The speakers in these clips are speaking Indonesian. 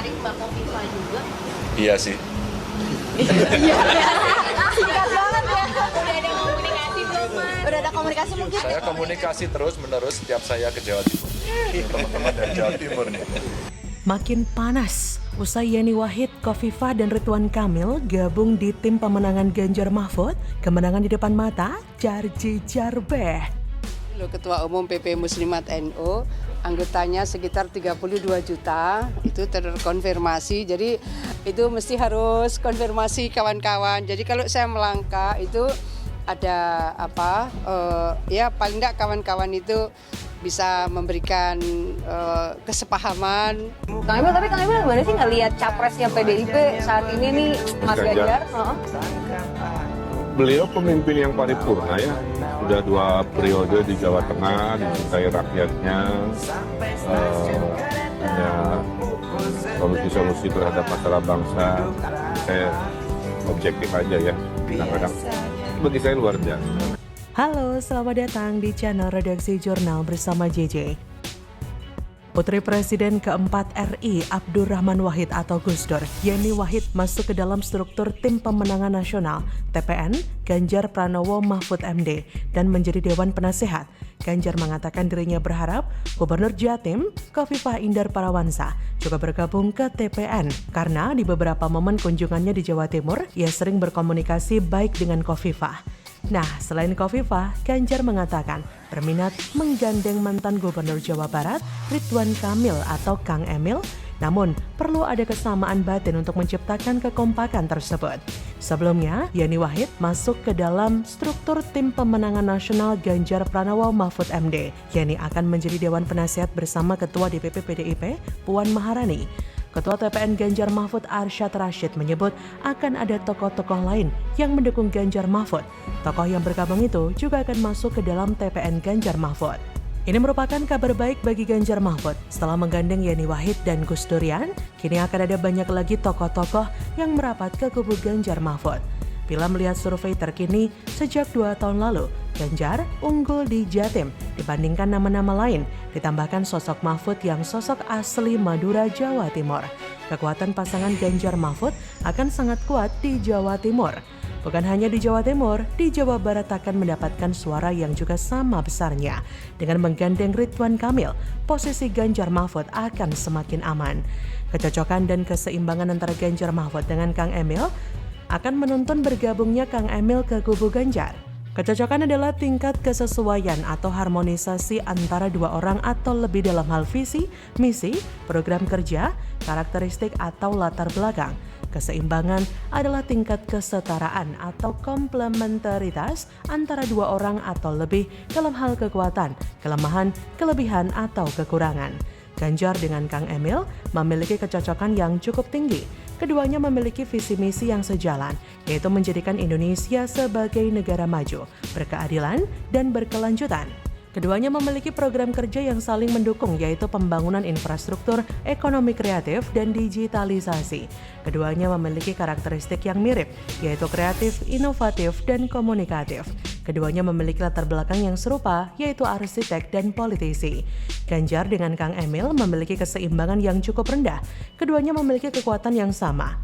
tertarik Mbak Kofifa juga? Iya sih. Iya. Singkat banget ya. Udah ada komunikasi belum, Mas? Udah ada komunikasi mungkin? Saya komunikasi terus-menerus setiap saya ke Jawa Timur. Teman-teman dari Jawa Timur nih. Makin panas, usai Yeni Wahid, Kofifa, dan Ridwan Kamil gabung di tim pemenangan Ganjar Mahfud, kemenangan di depan mata, jar-jijar beh. Ketua Umum PP Muslimat NU, anggotanya sekitar 32 juta, itu terkonfirmasi, jadi itu mesti harus konfirmasi kawan-kawan. Jadi kalau saya melangkah itu ada ya paling tidak kawan-kawan itu bisa memberikan kesepahaman. Kang Emil, tapi Kang Emil gimana sih ngelihat capresnya PDIP saat ini nih, Mas Ganjar? Beliau pemimpin yang paripurna ya, sudah 2 periode di Jawa Tengah, dicintai rakyatnya, punya solusi-solusi terhadap masalah bangsa. Saya objektif aja ya, kadang-kadang bagi saya luar biasa. Halo, selamat datang di channel Redaksi Jurnal bersama JJ. Putri Presiden keempat RI Abdurrahman Wahid atau Gus Dur, Yeni Wahid masuk ke dalam struktur Tim Pemenangan Nasional TPN Ganjar Pranowo Mahfud MD dan menjadi Dewan Penasehat. Ganjar mengatakan dirinya berharap Gubernur Jatim Khofifah Indar Parawansa juga bergabung ke TPN karena di beberapa momen kunjungannya di Jawa Timur ia sering berkomunikasi baik dengan Khofifah. Nah, selain Khofifah, Ganjar mengatakan berminat menggandeng mantan Gubernur Jawa Barat Ridwan Kamil atau Kang Emil, namun perlu ada kesamaan batin untuk menciptakan kekompakan tersebut. Sebelumnya, Yeni Wahid masuk ke dalam struktur Tim Pemenangan Nasional Ganjar Pranowo Mahfud MD. Yeni akan menjadi Dewan Penasehat bersama Ketua DPP PDIP Puan Maharani. Ketua TPN Ganjar Mahfud Arsyad Rashid menyebut akan ada tokoh-tokoh lain yang mendukung Ganjar Mahfud. Tokoh yang bergabung itu juga akan masuk ke dalam TPN Ganjar Mahfud. Ini merupakan kabar baik bagi Ganjar Mahfud. Setelah menggandeng Yeni Wahid dan Gus Durian, kini akan ada banyak lagi tokoh-tokoh yang merapat ke kubu Ganjar Mahfud. Bila melihat survei terkini sejak 2 tahun lalu, Ganjar unggul di Jatim dibandingkan nama-nama lain, ditambahkan sosok Mahfud yang sosok asli Madura, Jawa Timur. Kekuatan pasangan Ganjar Mahfud akan sangat kuat di Jawa Timur. Bukan hanya di Jawa Timur, di Jawa Barat akan mendapatkan suara yang juga sama besarnya. Dengan menggandeng Ridwan Kamil, posisi Ganjar Mahfud akan semakin aman. Kecocokan dan keseimbangan antara Ganjar Mahfud dengan Kang Emil akan menuntun bergabungnya Kang Emil ke kubu Ganjar. Kecocokan adalah tingkat kesesuaian atau harmonisasi antara dua orang atau lebih dalam hal visi, misi, program kerja, karakteristik atau latar belakang. Keseimbangan adalah tingkat kesetaraan atau komplementaritas antara dua orang atau lebih dalam hal kekuatan, kelemahan, kelebihan atau kekurangan. Ganjar dengan Kang Emil memiliki kecocokan yang cukup tinggi. Keduanya memiliki visi misi yang sejalan, yaitu menjadikan Indonesia sebagai negara maju, berkeadilan, dan berkelanjutan. Keduanya memiliki program kerja yang saling mendukung, yaitu pembangunan infrastruktur, ekonomi kreatif, dan digitalisasi. Keduanya memiliki karakteristik yang mirip, yaitu kreatif, inovatif, dan komunikatif. Keduanya memiliki latar belakang yang serupa, yaitu arsitek dan politisi. Ganjar dengan Kang Emil memiliki keseimbangan yang cukup rendah. Keduanya memiliki kekuatan yang sama,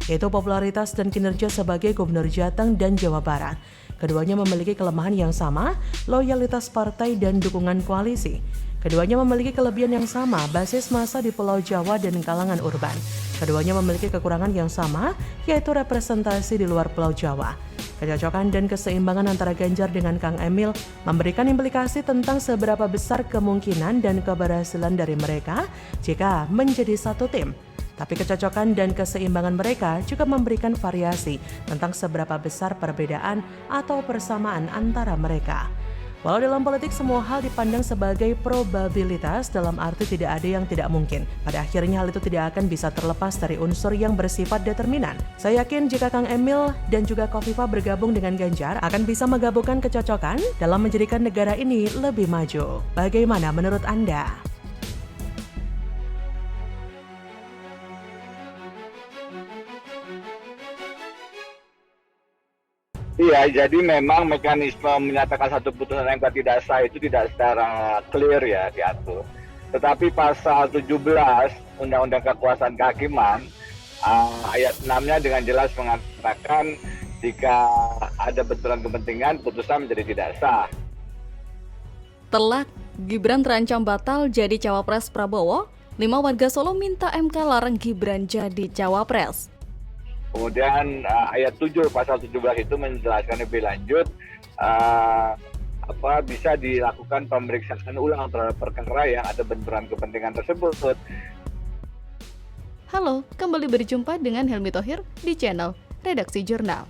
yaitu popularitas dan kinerja sebagai Gubernur Jateng dan Jawa Barat. Keduanya memiliki kelemahan yang sama, loyalitas partai dan dukungan koalisi. Keduanya memiliki kelebihan yang sama, basis massa di Pulau Jawa dan kalangan urban. Keduanya memiliki kekurangan yang sama, yaitu representasi di luar Pulau Jawa. Kecocokan dan keseimbangan antara Ganjar dengan Kang Emil memberikan implikasi tentang seberapa besar kemungkinan dan keberhasilan dari mereka jika menjadi satu tim. Tapi kecocokan dan keseimbangan mereka juga memberikan variasi tentang seberapa besar perbedaan atau persamaan antara mereka. Walau dalam politik semua hal dipandang sebagai probabilitas, dalam arti tidak ada yang tidak mungkin. Pada akhirnya hal itu tidak akan bisa terlepas dari unsur yang bersifat determinan. Saya yakin jika Kang Emil dan juga Khofifah bergabung dengan Ganjar akan bisa menggabungkan kecocokan dalam menjadikan negara ini lebih maju. Bagaimana menurut Anda? Iya, jadi memang mekanisme menyatakan satu putusan MK tidak sah itu tidak secara clear ya diatur. Tetapi pasal 17 Undang-Undang Kekuasaan Kehakiman ayat 6-nya dengan jelas mengatakan jika ada benturan kepentingan, putusan menjadi tidak sah. Telak, Gibran terancam batal jadi cawapres Prabowo. 5 warga Solo minta MK larang Gibran jadi cawapres. Kemudian ayat 7 pasal 17 itu menjelaskan lebih lanjut bisa dilakukan pemeriksaan ulang terhadap perkara yang ada benturan kepentingan tersebut. Halo, kembali berjumpa dengan Helmi Thohir di channel Redaksi Jurnal.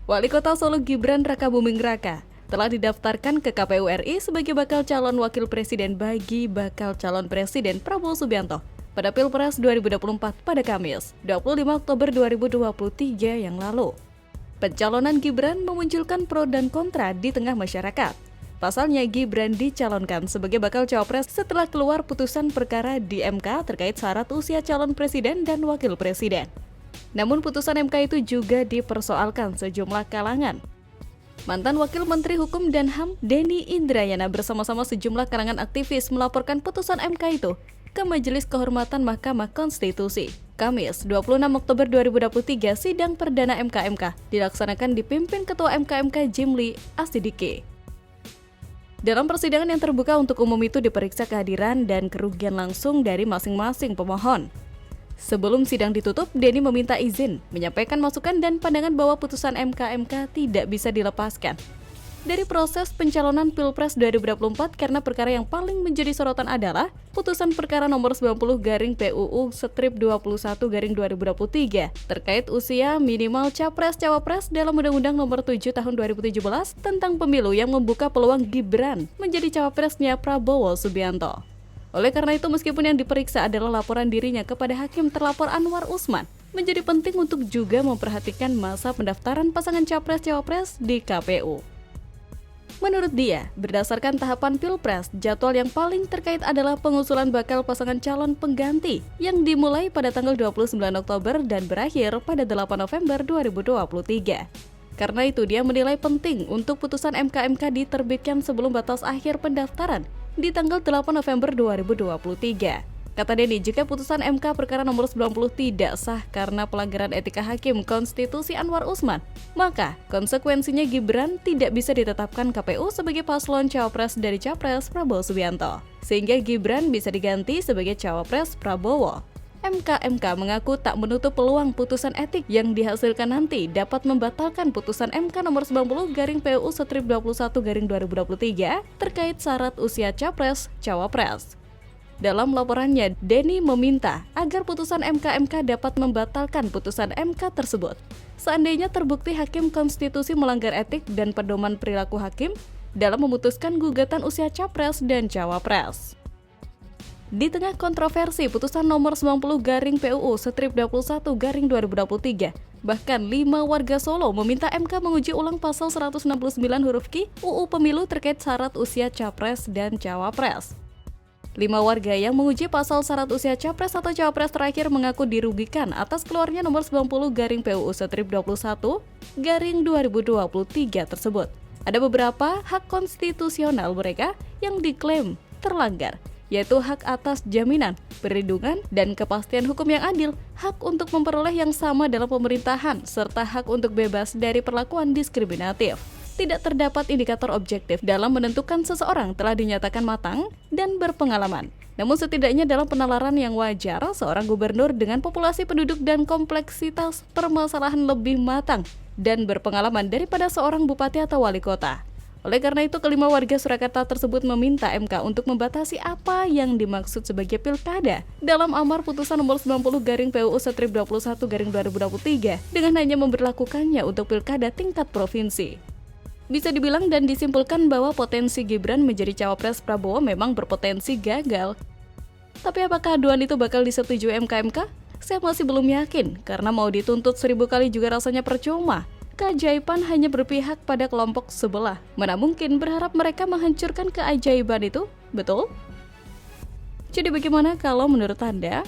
Wali Kota Solo Gibran Rakabuming Raka telah didaftarkan ke KPU RI sebagai bakal calon wakil presiden bagi bakal calon presiden Prabowo Subianto pada Pilpres 2024 pada Kamis, 25 Oktober 2023 yang lalu. Pencalonan Gibran memunculkan pro dan kontra di tengah masyarakat. Pasalnya, Gibran dicalonkan sebagai bakal cawapres setelah keluar putusan perkara di MK terkait syarat usia calon presiden dan wakil presiden. Namun putusan MK itu juga dipersoalkan sejumlah kalangan. Mantan Wakil Menteri Hukum dan HAM Denny Indrayana bersama-sama sejumlah kalangan aktivis melaporkan putusan MK itu ke Majelis Kehormatan Mahkamah Konstitusi. Kamis, 26 Oktober 2023, sidang perdana MK dilaksanakan dipimpin Ketua MK Jimli Asidiki. Dalam persidangan yang terbuka untuk umum itu diperiksa kehadiran dan kerugian langsung dari masing-masing pemohon. Sebelum sidang ditutup, Denny meminta izin, menyampaikan masukan dan pandangan bahwa putusan MK tidak bisa dilepaskan dari proses pencalonan Pilpres 2024 karena perkara yang paling menjadi sorotan adalah putusan perkara nomor 90/PUU/21/2023 terkait usia minimal Capres-Cawapres dalam Undang-Undang nomor 7 tahun 2017 tentang pemilu yang membuka peluang Gibran menjadi cawapresnya Prabowo Subianto. Oleh karena itu, meskipun yang diperiksa adalah laporan dirinya kepada Hakim terlapor Anwar Usman, menjadi penting untuk juga memperhatikan masa pendaftaran pasangan Capres-Cawapres di KPU. Menurut dia, berdasarkan tahapan Pilpres, jadwal yang paling terkait adalah pengusulan bakal pasangan calon pengganti yang dimulai pada tanggal 29 Oktober dan berakhir pada 8 November 2023. Karena itu, dia menilai penting untuk putusan MK diterbitkan sebelum batas akhir pendaftaran di tanggal 8 November 2023. Kata Denny, jika putusan MK perkara nomor 90 tidak sah karena pelanggaran etika Hakim Konstitusi Anwar Usman, maka konsekuensinya Gibran tidak bisa ditetapkan KPU sebagai paslon cawapres dari Capres Prabowo Subianto, sehingga Gibran bisa diganti sebagai cawapres Prabowo. MK mengaku tak menutup peluang putusan etik yang dihasilkan nanti dapat membatalkan putusan MK nomor 90/PUU/21/2023 terkait syarat usia Capres-Cawapres. Dalam laporannya, Denny meminta agar putusan MK dapat membatalkan putusan MK tersebut. Seandainya terbukti Hakim Konstitusi melanggar etik dan pedoman perilaku hakim dalam memutuskan gugatan usia Capres dan Cawapres. Di tengah kontroversi putusan nomor 90/PUU/21/2023, bahkan 5 warga Solo meminta MK menguji ulang pasal 169 huruf Q UU Pemilu terkait syarat usia Capres dan Cawapres. 5 warga yang menguji pasal syarat usia Capres atau Cawapres terakhir mengaku dirugikan atas keluarnya nomor 90/PUU/21/2023 tersebut. Ada beberapa hak konstitusional mereka yang diklaim terlanggar, yaitu hak atas jaminan, perlindungan, dan kepastian hukum yang adil, hak untuk memperoleh yang sama dalam pemerintahan, serta hak untuk bebas dari perlakuan diskriminatif. Tidak terdapat indikator objektif dalam menentukan seseorang telah dinyatakan matang dan berpengalaman. Namun setidaknya dalam penalaran yang wajar, seorang gubernur dengan populasi penduduk dan kompleksitas permasalahan lebih matang dan berpengalaman daripada seorang bupati atau wali kota. Oleh karena itu, kelima warga Surakarta tersebut meminta MK untuk membatasi apa yang dimaksud sebagai pilkada dalam amar putusan nomor 90/PUU/21/2023 dengan hanya memberlakukannya untuk pilkada tingkat provinsi. Bisa dibilang dan disimpulkan bahwa potensi Gibran menjadi cawapres Prabowo memang berpotensi gagal. Tapi apakah aduan itu bakal disetujui MK? Saya masih belum yakin, karena mau dituntut 1000 kali juga rasanya percuma. Keajaiban hanya berpihak pada kelompok sebelah. Mana mungkin berharap mereka menghancurkan keajaiban itu? Betul? Jadi bagaimana kalau menurut Anda?